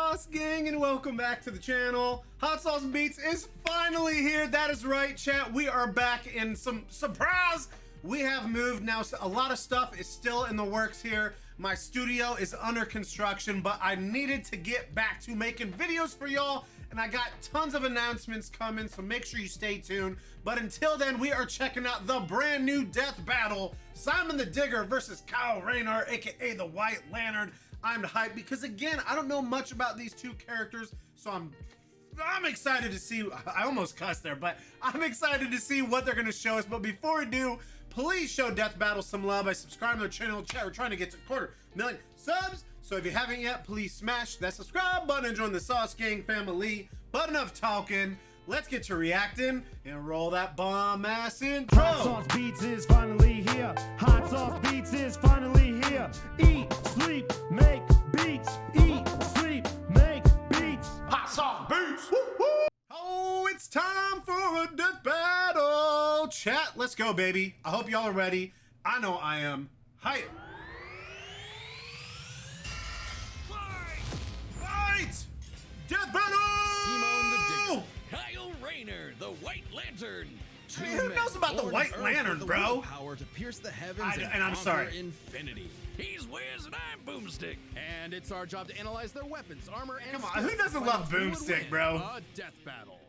sauce, gang, and welcome back to the channel. Hot Sauce Beats is finally here. That is right, chat. We are back in some surprise. We have moved now. So a lot of stuff is still in the works here. My studio is under construction, but I needed to get back to making videos for y'all, and I got tons of announcements coming, so make sure you stay tuned. But until then, we are checking out the brand new death battle, Simon the Digger versus Kyle Rayner, aka the White Lantern. I'm hyped because, again, I don't know much about these two characters, so I'm excited to see. I almost cussed there, but I'm excited to see what they're gonna show us. But before we do, please show Death Battle some love by subscribing to the channel. Chat, we're trying to get to 250,000 subs, so if you haven't yet, please smash that subscribe button and join the Sauce Gang family. But enough talking, let's get to reacting and roll that bomb ass intro. Hot Sauce Beats is finally here. Hot Sauce Beats is finally here. Eat, sleep, make beats. Eat, sleep, make beats. Hot Sauce Beats. Woo, woo. Oh, it's time for a death battle. Chat, let's go, baby. I hope y'all are ready. I know I am. Hype. Fight! Death battle! Simon the Digger, Kyle Rayner, the White Lantern. Hey, who knows about the White Lantern, bro? Power to pierce the heavens and I'm sorry. Infinity. He's Wiz and I'm Boomstick, and it's our job to analyze their weapons, armor, and Come on, who doesn't love Boomstick, bro? A death battle.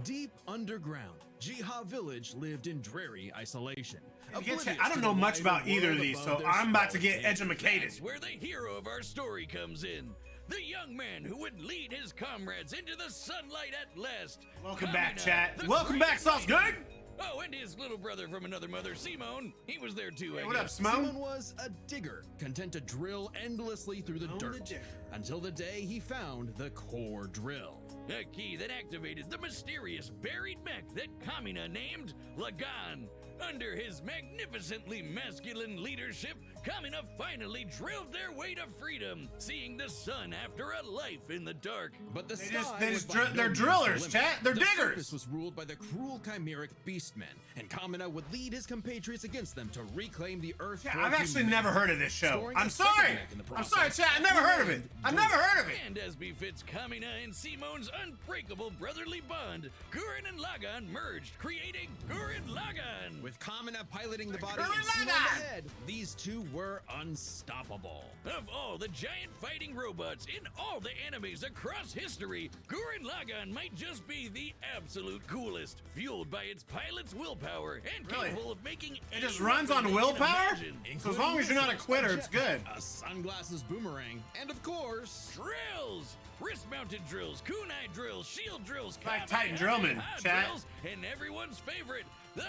Deep underground, Jiha Village lived in dreary isolation. I don't know much about either of these, so I'm about to get educated. That's where the hero of our story comes in. The young man who would lead his comrades into the sunlight at last. Welcome back, chat. Welcome back, Sauce Gang. Oh, and his little brother from another mother, Simon. He was there too. Hey, what up, Simon? Simon was a digger, content to drill endlessly through the dirt, until the day he found the core drill. A key that activated the mysterious buried mech that Kamina named Lagann. Under his magnificently masculine leadership, Kamina finally drilled their way to freedom, seeing the sun after a life in the dark. But they're drillers, chat. They're diggers. The surface was ruled by the cruel chimeric beastmen, and Kamina would lead his compatriots against them to reclaim the earth. Yeah, I've actually never heard of this show. I'm sorry. I'm sorry, chat. I never heard of it. I've never heard of it. And as befits Kamina and Simon's unbreakable brotherly bond, Gurren and Lagann merged, creating Gurren Lagann. With Kamina piloting the body and Simon the head, these two were unstoppable. Of all the giant fighting robots in all the animes across history, Gurren Lagann might just be the absolute coolest, fueled by its pilot's willpower and capable of making it just runs on willpower? So as long as you're not a quitter, it's good. A sunglasses boomerang, and of course, drills! Wrist-mounted drills, kunai drills, shield drills, like Titan Drillman, chat. Drills, and everyone's favorite, the...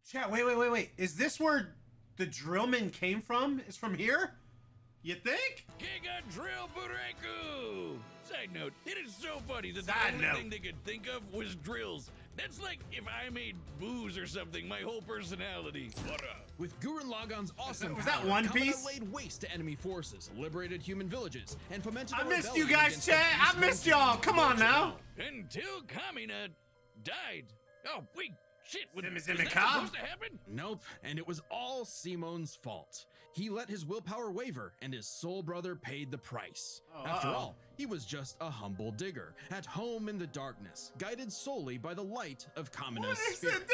Chat, wait. Is this where the Drillman came from? Is from here? You think? Giga Drill Bureku! Side note, it is so funny that the only thing they could think of was drills. That's like if I made booze or something, my whole personality. What up? With Gurren Lagann's awesome was that One Piece? Laid waste to enemy forces, liberated human villages, and fomented I missed you guys, chat. I missed y'all. Come on now. Until Kamina died. Oh, wait. Shit, was that Zimmy supposed to happen? Nope, and it was all Simon's fault. He let his willpower waver, and his soul brother paid the price. After all, he was just a humble digger, at home in the darkness, guided solely by the light of Kamina's spirit.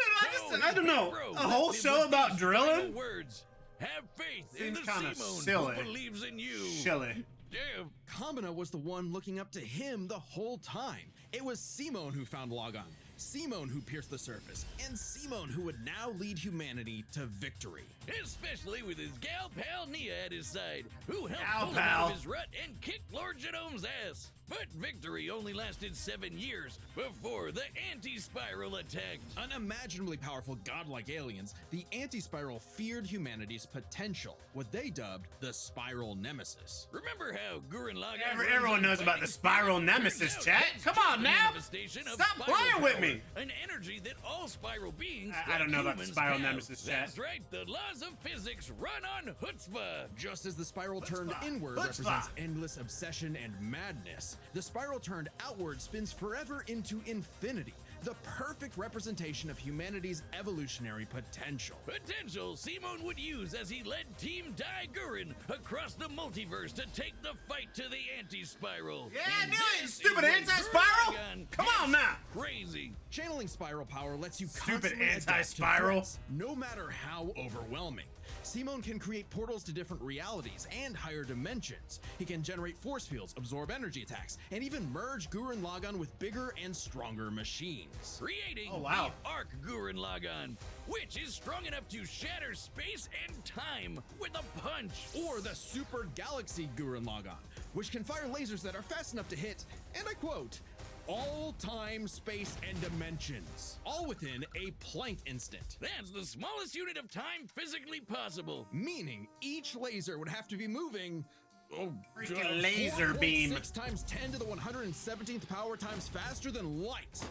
I don't know. A whole show about drilling? Words. Have faith Seems in the kind of Simon silly. who believes in you. Silly. Damn. Kamina was the one looking up to him the whole time. It was Simon who found Lagann, Simon who pierced the surface, and Simon who would now lead humanity to victory. Especially with his gal pal Nia at his side, who helped pull him out of his rut and kick Lord Genome's ass. But victory only lasted 7 years before the Anti-Spiral attacked. Unimaginably powerful godlike aliens, the Anti-Spiral feared humanity's potential, what they dubbed the Spiral Nemesis. Remember how Gurren Lagann... Everyone knows about the Spiral Nemesis, chat. Come on now. Stop playing with me. An energy that all spiral beings... I don't know about the Spiral Nemesis, chat. That's right, the laws of physics run on chutzpah. Just as the spiral turned inward represents endless obsession and madness, the spiral turned outward spins forever into infinity. the perfect representation of humanity's evolutionary potential. Potential Simon would use as he led Team Gurren across the multiverse to take the fight to the anti-spiral. Yeah, I And knew it, this stupid is when anti-spiral! Gurren Lagann Come on gets now! Crazy. Channeling spiral power lets you Stupid constantly adapt to anti-spiral. threats, no matter how overwhelming. Simon can create portals to different realities and higher dimensions. He can generate force fields, absorb energy attacks, and even merge Gurren Lagann with bigger and stronger machines. Creating Oh, wow. the Arc Gurren Lagann, which is strong enough to shatter space and time with a punch. Or the Super Galaxy Gurren Lagann, which can fire lasers that are fast enough to hit, and I quote, all time, space, and dimensions, all within a Planck instant. That's the smallest unit of time physically possible. Meaning each laser would have to be moving Freaking laser beam. 6 times 10 to the 117th power times faster than light.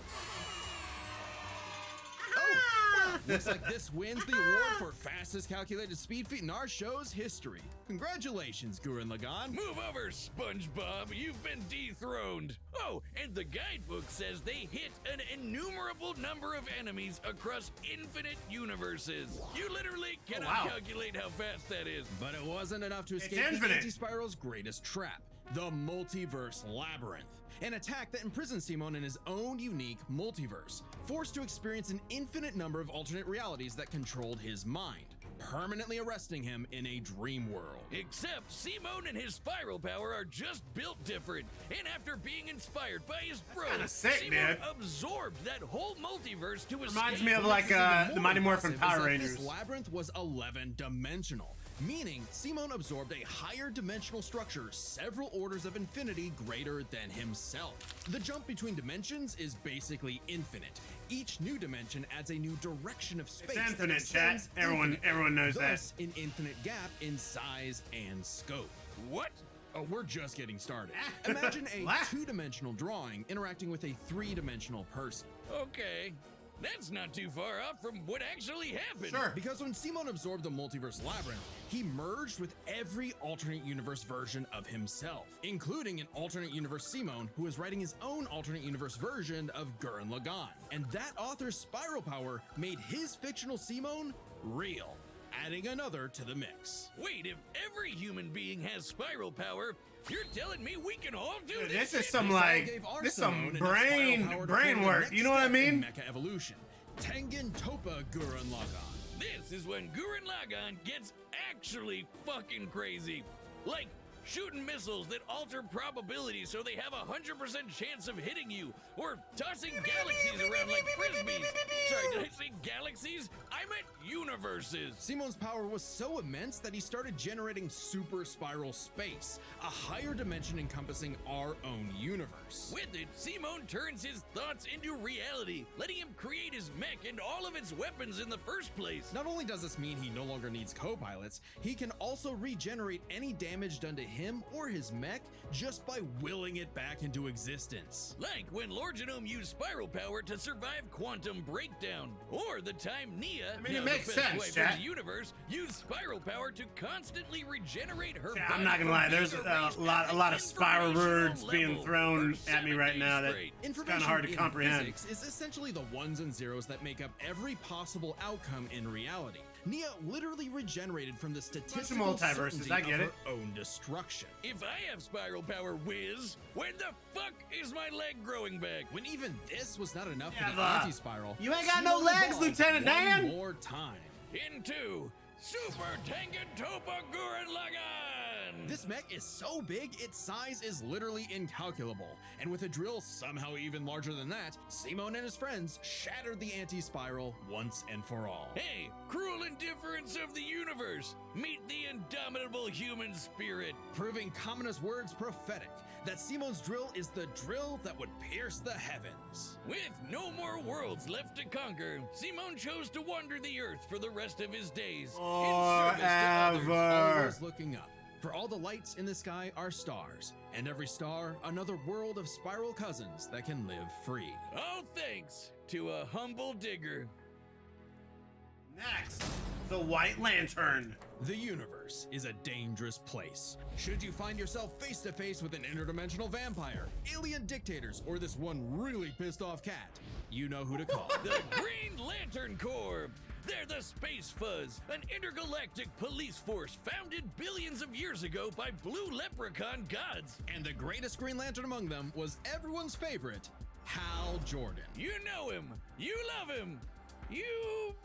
Oh, looks like this wins the award for fastest calculated speed feat in our show's history. Congratulations, Gurren Lagann. Move over, SpongeBob. You've been dethroned. Oh, and the guidebook says they hit an innumerable number of enemies across infinite universes. You literally cannot wow. calculate how fast that is. But it wasn't enough to escape the infinite. anti-spiral's greatest trap, the multiverse labyrinth. An attack that imprisons Simon in his own unique multiverse, forced to experience an infinite number of alternate realities that controlled his mind, permanently arresting him in a dream world. Except Simon and his spiral power are just built different. And after being inspired by his bro, kinda sick, Simon dude. absorbed that whole multiverse to Reminds escape. me of like the Mighty Morphin Impressive is Power that Rangers. This labyrinth was 11-dimensional, meaning Simon absorbed a higher dimensional structure several orders of infinity greater than himself. The jump between dimensions is basically infinite. Each new dimension adds a new direction of space. It's infinite, that extends chat. Everyone knows that. thus an infinite gap in size and scope. What? Oh, we're just getting started. Imagine a What? two-dimensional drawing interacting with a three-dimensional person. Okay. That's not too far off from what actually happened. Sure. Because when Simon absorbed the multiverse labyrinth, he merged with every alternate universe version of himself, including an alternate universe Simon who is writing his own alternate universe version of Gurren Lagann. And that author's spiral power made his fictional Simon real, adding another to the mix. Wait, if every human being has spiral power, you're telling me we can all do Dude, this? this is shit? some This all like gave our this some Simone enough spiral power to brain create the work. next You know what I step in mean? Mecha evolution. Tengen Toppa Gurren Lagann. This is when Gurren Lagann gets actually fucking crazy. Like shooting missiles that alter probability so they have a 100% chance of hitting you, or tossing galaxies around like frisbees. Sorry, did I say galaxies? I meant universes. Simon's power was so immense that he started generating super spiral space, a higher dimension encompassing our own universe. With it, Simon turns his thoughts into reality, letting him create his mech and all of its weapons in the first place. Not only does this mean he no longer needs co-pilots, he can also regenerate any damage done to him or his mech just by willing it back into existence. Like when Lord Genome used spiral power to survive quantum breakdown, or the time Nia, I mean, it now makes the best sense, wife chat. in the universe, used spiral power to constantly regenerate her. Yeah, I'm body not gonna from lie. There's being a erased lot at of spiral informational words being level thrown for at me 7 right now days that straight. it's kind of hard to in comprehend. physics is essentially the ones and zeros that make up every possible outcome in reality. Nia literally regenerated from the statistical multiverses, certainty I get of it. her own destruction. If I have spiral power, whiz, when the fuck is my leg growing back? When even this was not enough Yeah, for the but anti-spiral, you ain't got no Simon legs, evolved Lieutenant one Dan! more time. Into Super Tengen Toppa Gurren Lagann! This mech is so big, its size is literally incalculable. And with a drill somehow even larger than that, Simon and his friends shattered the anti-spiral once and for all. Hey, cruel indifference of the universe! Meet the indomitable human spirit! Proving Kamina's words prophetic, that Simon's drill is the drill that would pierce the heavens. With no more worlds left to conquer, Simon chose to wander the earth for the rest of his days. In service to others. Forever. Always looking up. For all the lights in the sky are stars, and every star another world of spiral cousins that can live free. All thanks to a humble digger. Next, the White Lantern. The universe is a dangerous place. Should you find yourself face to face with an interdimensional vampire, alien dictators, or this one really pissed off cat, you know who to call. The Green Lantern Corps. They're the Space Fuzz, an intergalactic police force founded billions of years ago by blue leprechaun gods. And the greatest Green Lantern among them was everyone's favorite, Hal Jordan. You know him, you love him, you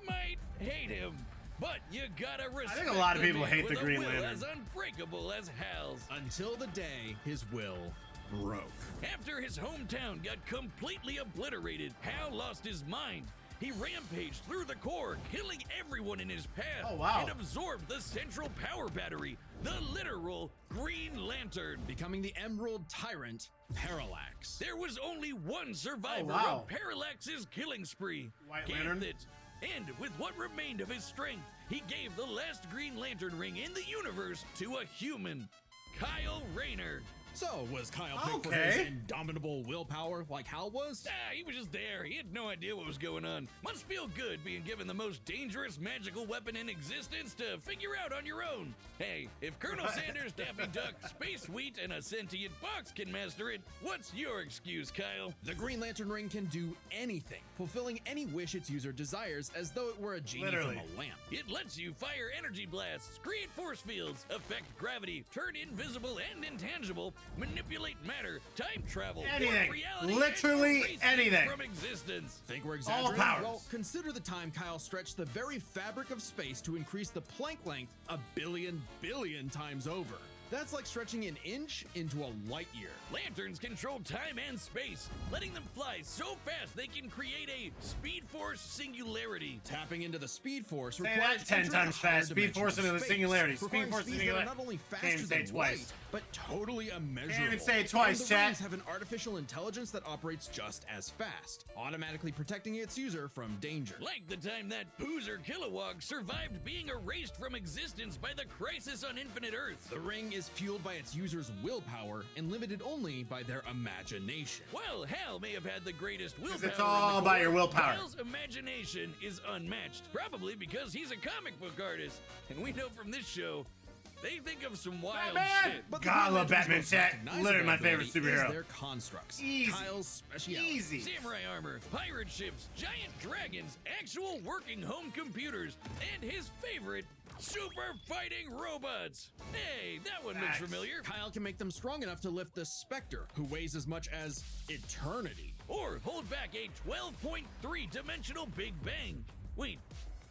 might hate him, but you gotta respect. I think a lot of the people man hate the with a Green will Lantern. as unbreakable as Hal's. Until the day his will broke. After his hometown got completely obliterated, Hal lost his mind. He rampaged through the core, killing everyone in his path. Oh, wow. And absorbed the central power battery, the literal Green Lantern. Becoming the Emerald Tyrant, Parallax. There was only one survivor Oh, wow. of Parallax's killing spree. White Lantern? Gambit. And with what remained of his strength, he gave the last Green Lantern ring in the universe to a human, Kyle Rayner. So, was Kyle picked for Okay. his indomitable willpower like Hal was? He was just there. He had no idea what was going on. Must feel good being given the most dangerous magical weapon in existence to figure out on your own. Hey, if Colonel Sanders, Daffy Duck, Space Wheat, and a sentient box can master it, what's your excuse, Kyle? The Green Lantern ring can do anything, fulfilling any wish its user desires as though it were a genie Literally. from a lamp. It lets you fire energy blasts, create force fields, affect gravity, turn invisible and intangible, manipulate matter, time travel, Anything. warp reality, Literally and erase it anything. from existence. Think we're All exaggerating? powers. Well, consider the time Kyle stretched the very fabric of space to increase the Planck length a billion times over. That's like stretching an inch into a light year. Lanterns control time and space, letting them fly so fast they can create a Speed Force singularity. Tapping into the Speed Force Say requires that 10 entering times a fast. higher Speed Force dimension into of the space, singularity. Speed requiring Force speeds into that are the not only Can't faster say than twice. light, but totally immeasurable. even say it twice, And the chat. rings have an artificial intelligence that operates just as fast, automatically protecting its user from danger. Like the time that Boozer Kilowog survived being erased from existence by the crisis on Infinite Earth. The ring is fueled by its user's willpower and limited only by their imagination. While Hal may have had the greatest willpower, it's all in the about Corps, your willpower. Kyle's imagination is unmatched, probably because he's a comic book artist, and we know from this show they think of some wild Batman! shit. But the God, I Green love Lantern's Batman, most chat. recognizable Literally my favorite ability superhero. is their constructs. Easy. Kyle's speciality. Easy. Samurai armor, pirate ships, giant dragons, actual working home computers, and his favorite, super fighting robots. Hey, that one looks Facts. familiar. Kyle can make them strong enough to lift the Spectre, who weighs as much as eternity. Or hold back a 12.3 dimensional Big Bang. Wait,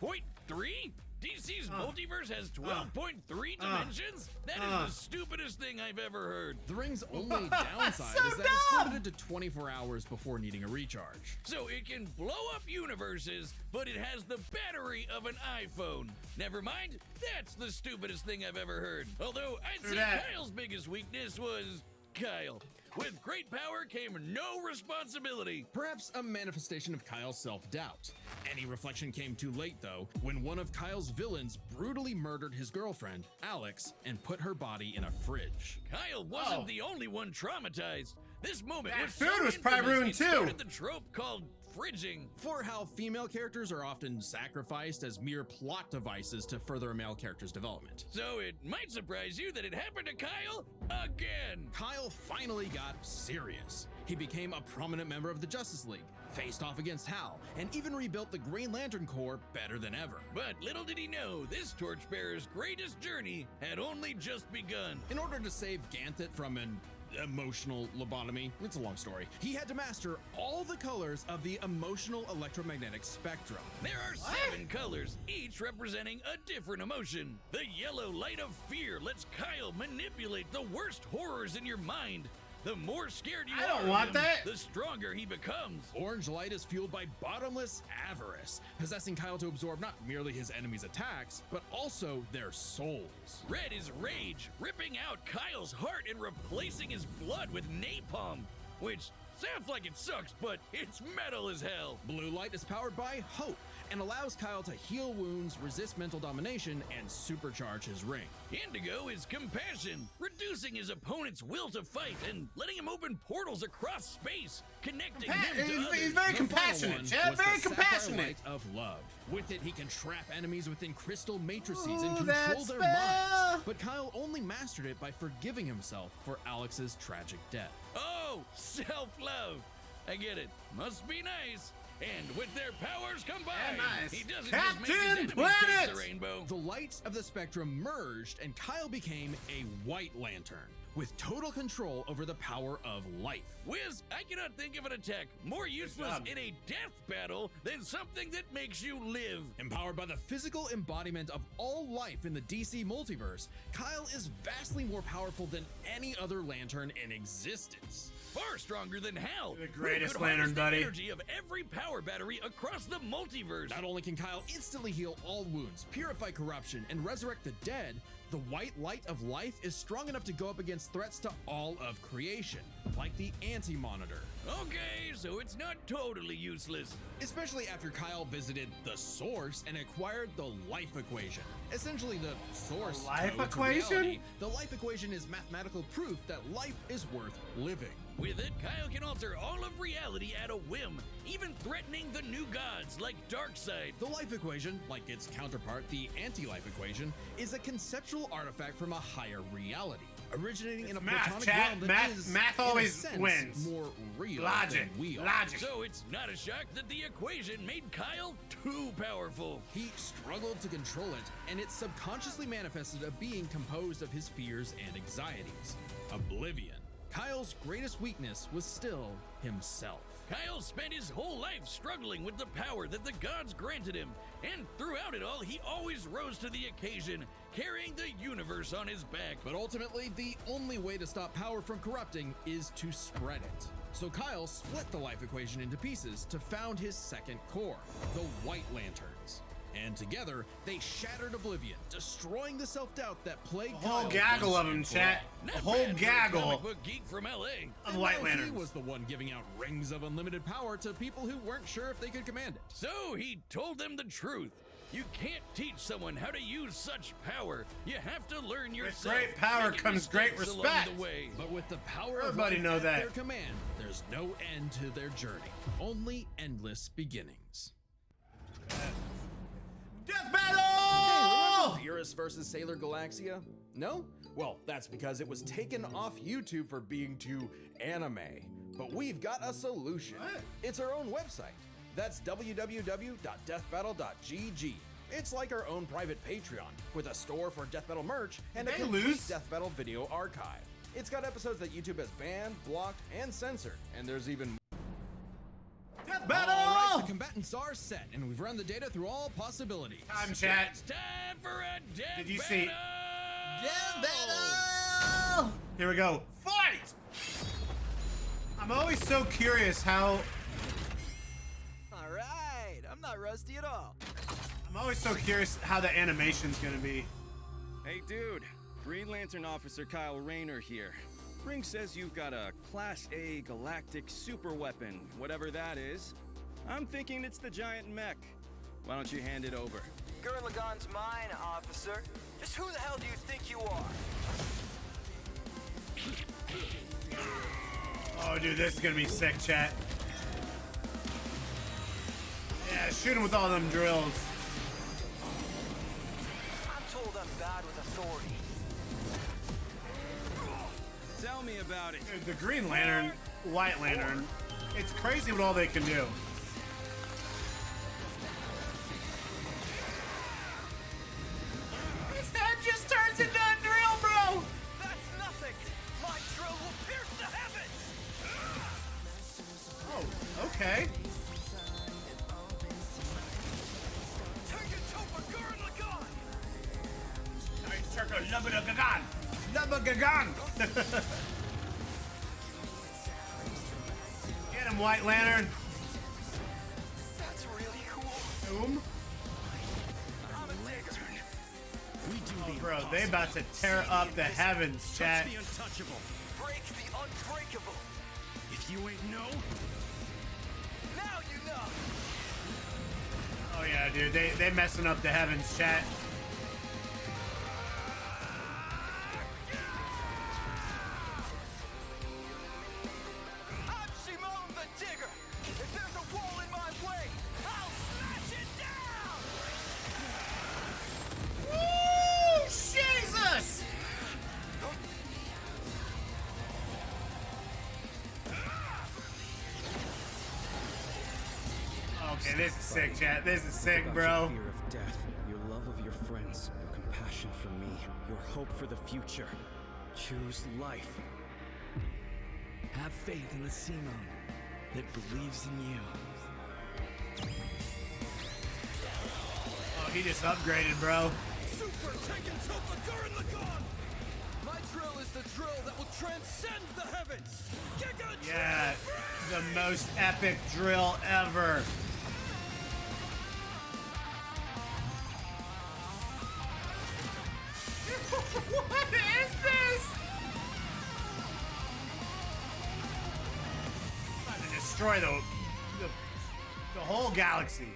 0.3? DC's multiverse has 12.3 dimensions? That is the stupidest thing I've ever heard. The ring's only downside So is that it's dumb! limited to 24 hours before needing a recharge. So it can blow up universes, but it has the battery of an iPhone. Never mind, that's the stupidest thing I've ever heard. Although I'd True say that. Kyle's biggest weakness was Kyle. With great power came no responsibility. Perhaps a manifestation of Kyle's self-doubt. Any reflection came too late, though, when one of Kyle's villains brutally murdered his girlfriend, Alex, and put her body in a fridge. Kyle wasn't Oh. the only one traumatized. This moment That was food so was probably infamous, ruined it too. started the trope called fridging. For how female characters are often sacrificed as mere plot devices to further a male character's development. So it might surprise you that it happened to Kyle again. Kyle finally got serious. He became a prominent member of the Justice League, faced off against Hal, and even rebuilt the Green Lantern Corps better than ever. But little did he know, this torchbearer's greatest journey had only just begun. In order to save Ganthet from an emotional lobotomy, it's a long story, he had to master all the colors of the emotional electromagnetic spectrum. There are 7 colors, each representing a different emotion. The yellow light of fear lets Kyle manipulate the worst horrors in your mind. The more scared you I are don't of want them, that. the stronger he becomes. Orange light is fueled by bottomless avarice, possessing Kyle to absorb not merely his enemies' attacks, but also their souls. Red is rage, ripping out Kyle's heart and replacing his blood with napalm, which sounds like it sucks, but it's metal as hell. Blue light is powered by hope and allows Kyle to heal wounds, resist mental domination, and supercharge his ring. Indigo is compassion, reducing his opponent's will to fight and letting him open portals across space, connecting him to He's others. very The compassionate, final Chad. one was Very the Sapphire compassionate. Light of love. With it, he can trap enemies within crystal matrices Ooh, and that control their spell. minds. But Kyle only mastered it by forgiving himself for Alex's tragic death. Oh, self-love. I get it. Must be nice. And with their powers combined, nice. he doesn't Captain just make his enemies Planet! taste the rainbow. The lights of the spectrum merged, and Kyle became a White Lantern with total control over the power of life. Wiz, I cannot think of an attack more useless job. in a death battle than something that makes you live. Empowered by the physical embodiment of all life in the DC multiverse, Kyle is vastly more powerful than any other Lantern in existence. Far stronger than Hal. You're the who greatest could harness Lantern, the buddy. energy of every power battery across the multiverse. Not only can Kyle instantly heal all wounds, purify corruption, and resurrect the dead, the white light of life is strong enough to go up against threats to all of creation, like the Anti-Monitor. Okay, so it's not totally useless. Especially after Kyle visited the Source and acquired the Life Equation. Essentially the Source Life code to Equation? reality. The Life Equation is mathematical proof that life is worth living. With it, Kyle can alter all of reality at a whim, even threatening the new gods like Darkseid. The Life Equation, like its counterpart, the Anti-Life Equation, is a conceptual artifact from a higher reality, originating in a math, platonic chat. realm that Math- is, math in a always sense, wins. more real Logic. than we are. Logic. So it's not a shock that the equation made Kyle too powerful. He struggled to control it, and it subconsciously manifested a being composed of his fears and anxieties. Oblivion. Kyle's greatest weakness was still himself. Kyle spent his whole life struggling with the power that the gods granted him, and throughout it all, he always rose to the occasion, carrying the universe on his back. But ultimately, the only way to stop power from corrupting is to spread it. So Kyle split the Life Equation into pieces to found his second core, the White Lanterns. And together, they shattered Oblivion, destroying the self-doubt that plagued A whole Kyle gaggle once of them, and for chat. all. Not A whole bad for a gaggle comic book geek from LA. of And White now He Lanterns. was the one giving out rings of unlimited power to people who weren't sure if they could command it. So he told them the truth. You can't teach someone how to use such power. You have to learn yourself. great power making comes great mistakes along respect. the way. But with the power Everybody of know life at that. their command, there's no end to their journey, only endless beginnings. Death battle! Hey, remember Beerus versus Sailor Galaxia? No? Well, that's because it was taken off YouTube for being too anime. But we've got a solution. What? It's our own website. That's www.deathbattle.gg. It's like our own private Patreon, with a store for Death Battle merch and a Did they complete lose? Death Battle video archive. It's got episodes that YouTube has banned, blocked, and censored, and there's even Death All right, battle! the combatants are set, and we've run the data through all possibilities. Time, chat. It's time for a death Did you see- battle! Death battle! Here we go. Fight! I'm always so curious how. All right, I'm not rusty at all. I'm always so curious how the animation's gonna be. Hey dude, Green Lantern Officer Kyle Rayner here. Ring says you've got a Class A galactic super weapon, whatever that is. I'm thinking it's the giant mech. Why don't you hand it over? Gurren Lagann's mine, officer. Just who the hell do you think you are? Oh, dude, this is gonna be sick, chat. Yeah, shoot him with all them drills. I'm told I'm bad with authority. Tell me about it. Dude, the Green Lantern, White Lantern, it's crazy what all they can do. His head just turns into a drill, bro! That's nothing! My drill will pierce the heavens! Oh, okay. Take it to Gurren Lagann! Nice circle, Lubba Gagan! Lubba Gagan! Get him, White Lantern! That's really cool. Boom. I'm a digger. We do Oh, bro, they about to tear up the heavens, chat. Touch the untouchable. Break the unbreakable. If you ain't know, Now you know. Oh yeah, dude, they messing up the heavens, chat. I'm Simone the Digger. If there's a wall in my way, I'll smash it down! Woo! Jesus! Okay, this is sick, chat. This is sick, bro. Your fear of death, your love of your friends, your compassion for me, your hope for the future. Choose life. Have faith in the Simone that believes in you. Oh, he just upgraded, bro. Super Tekken Topa Gurren Lagann! My drill is the drill that will transcend the heavens! Giga Yeah, the most epic drill ever. What is this? About to destroy the whole galaxy.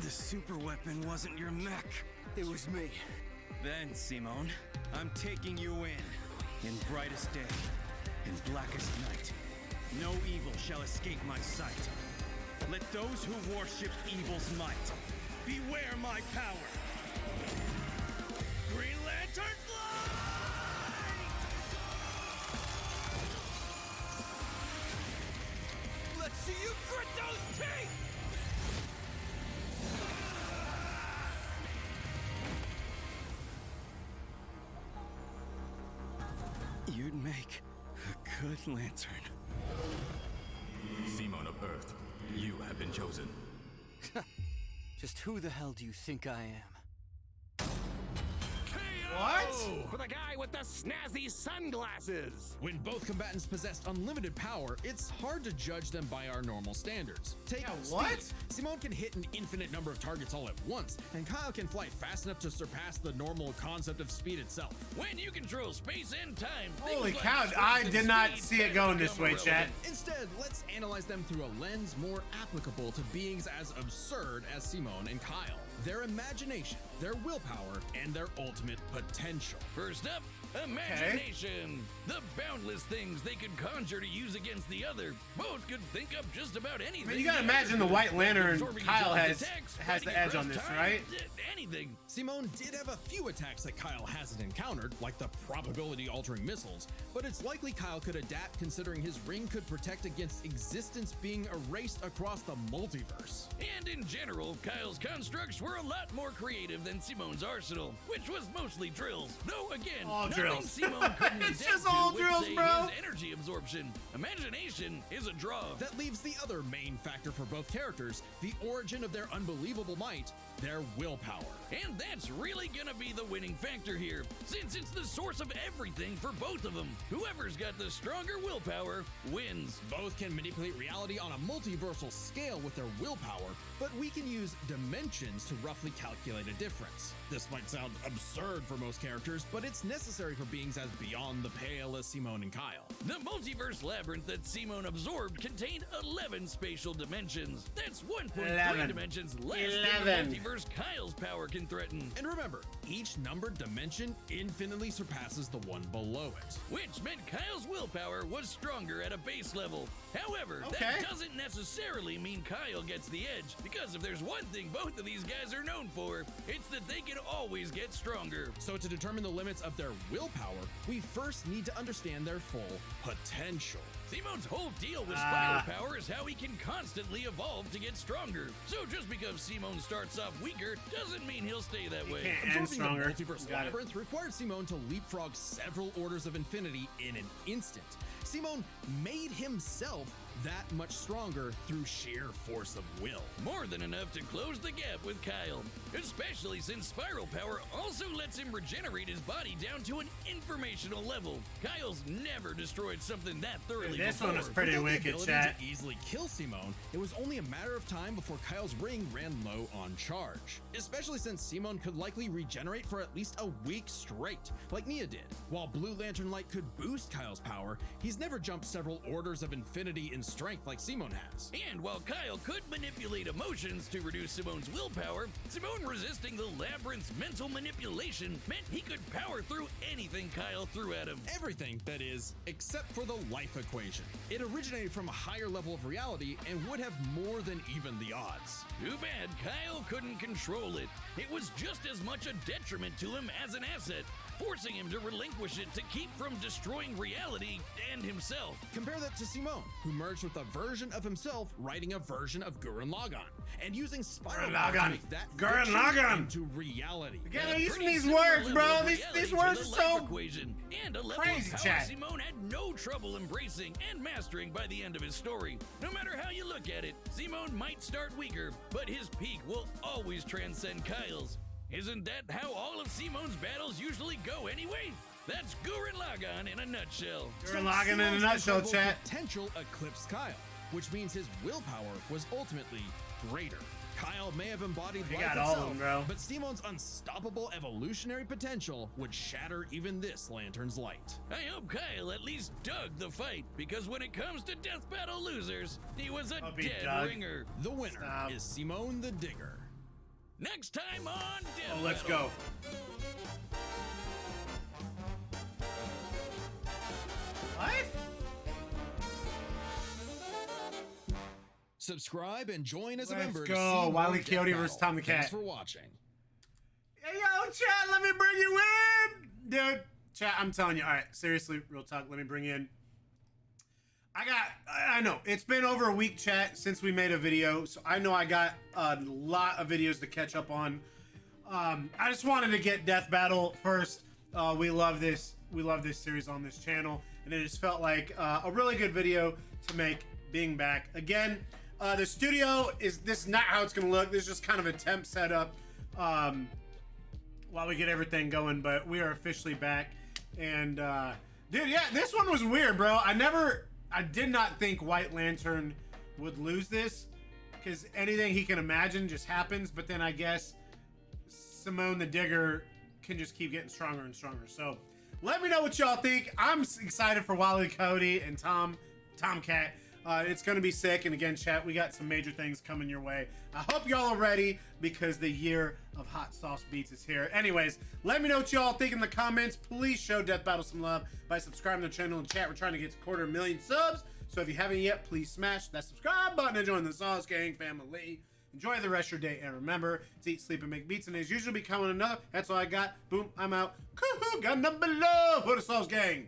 The super weapon wasn't your mech. It was me. Then, Simone, I'm taking you in brightest day, in blackest night. No evil shall escape my sight. Let those who worship evil's might beware my power. Green Lantern fly! Let's see you grit those teeth! You'd make a good lantern. Simone of Earth, you have been chosen. Just who the hell do you think I am? What? For the guy with the snazzy sunglasses! When both combatants possess unlimited power, it's hard to judge them by our normal standards. Take Yeah, speed. what? Simone can hit an infinite number of targets all at once, and Kyle can fly fast enough to surpass the normal concept of speed itself. When you control space and time, Holy things cow, like strength I and did not speed see it tend to going this become way, chat. irrelevant. Instead, let's analyze them through a lens more applicable to beings as absurd as Simone and Kyle. Their imagination, their willpower, and their ultimate potential. First up, imagination. The boundless things they could conjure to use against the other. Both could think up just about anything. I mean, you gotta the other imagine the could, White like Lantern absorbing each Kyle other's has attacks, the fighting edge across on this, time, right? Anything. Simone did have a few attacks that Kyle hasn't encountered, like the probability-altering missiles, but it's likely Kyle could adapt considering his ring could protect against existence being erased across the multiverse. And in general, Kyle's constructs were a lot more creative than Simone's arsenal, which was mostly drills. Though again, All nothing drills. Simone couldn't It's adapt just to all would drills, say bro. his energy absorption. Imagination is a draw. That leaves the other main factor for both characters, the origin of their unbelievable might, their willpower. And that's really gonna be the winning factor here, since it's the source of everything for both of them. Whoever's got the stronger willpower wins. Both can manipulate reality on a multiversal scale with their willpower, but we can use dimensions to roughly calculate a difference. This might sound absurd for most characters, but it's necessary for beings as beyond the pale as Simone and Kyle. The multiverse labyrinth that Simone absorbed contained 11 spatial dimensions. That's 1.3 11. dimensions less 11. than the multiverse Kyle's power can threaten. And remember, each numbered dimension infinitely surpasses the one below it. Which meant Kyle's willpower was stronger at a base level. However, Okay. that doesn't necessarily mean Kyle gets the edge, because if there's one thing both of these guys are known for, it's that they can always get stronger. So to determine the limits of their willpower, we first need to understand their full potential. Simone's whole deal with spiral power is how he can constantly evolve to get stronger. So just because Simone starts off weaker doesn't mean he'll stay that way. Can't end stronger. The multiverse Got it. labyrinth required Simone to leapfrog several orders of infinity in an instant. Simone made himself that much stronger through sheer force of will. More than enough to close the gap with Kyle, especially since Spiral Power also lets him regenerate his body down to an informational level. Kyle's never destroyed something that thoroughly This before. one was pretty Without the wicked, ability chat. to easily kill Simone, it was only a matter of time before Kyle's ring ran low on charge. Especially since Simone could likely regenerate for at least a week straight, like Nia did. While Blue Lantern Light could boost Kyle's power, he's never jumped several orders of infinity in strength like Simone has. And while Kyle could manipulate emotions to reduce Simone's willpower, Simone resisting the Labyrinth's mental manipulation meant he could power through anything Kyle threw at him. Everything, that is, except for the life equation. It originated from a higher level of reality and would have more than even the odds. Too bad Kyle couldn't control it. It was just as much a detriment to him as an asset, forcing him to relinquish it to keep from destroying reality and himself. Compare that to Simone, who merged with a version of himself writing a version of Gurren Lagann, and using Spiral Power to make that Gurren fiction Lagann into reality. Again, A they're using pretty these similar words, level bro. of These reality words to are the so life equation, and a level crazy, of power chat. Simone had no trouble embracing and mastering by the end of his story. No matter how you look at it, Simone might start weaker, but his peak will always transcend Kyle's. Isn't that how all of Simone's battles usually go anyway? That's Gurren Lagann in a nutshell. Gurren Lagann in a Simone's nutshell, incredible chat. Potential eclipsed Kyle, which means his willpower was ultimately greater. Kyle may have embodied You life got all of itself, them, bro. but Simone's unstoppable evolutionary potential would shatter even this lantern's light. I hope Kyle at least dug the fight, because when it comes to death battle losers, he was a Hope he dead dug. ringer. The winner Stop. is Simone the Digger. Next time on Death Oh, let's Battle. go. What? Subscribe and join as a Let's member go. to see Wile more E. Coyote Death versus Battle. Tom the Cat. Thanks for watching. Hey, yo, chat, let me bring you in. Dude, chat, I'm telling you. All right, seriously, real talk, let me bring in. I know, it's been over a week, chat, since we made a video, so I know I got a lot of videos to catch up on. I just wanted to get Death Battle first. We love this series on this channel, and it just felt like a really good video to make being back. Again, the studio this is not how it's gonna look. This is just kind of a temp setup while we get everything going, but we are officially back. And dude, yeah, this one was weird, bro. I did not think White Lantern would lose this, because anything he can imagine just happens, but then I guess Simone the Digger can just keep getting stronger and stronger. So let me know what y'all think. I'm excited for Wile E. Coyote and Tomcat. It's gonna be sick. And again, chat, we got some major things coming your way. I hope y'all are ready, because the year of hot sauce beats is here. Anyways, let me know what y'all think in the comments. Please show Death Battle some love by subscribing to the channel and chat. We're trying to get to 250,000 subs, so if you haven't yet, please smash that subscribe button and join the Sauce Gang family. Enjoy the rest of your day, and remember to eat, sleep, and make beats, and there's usually be coming another. That's all I got. Boom, I'm out. Got number love for the Sauce Gang.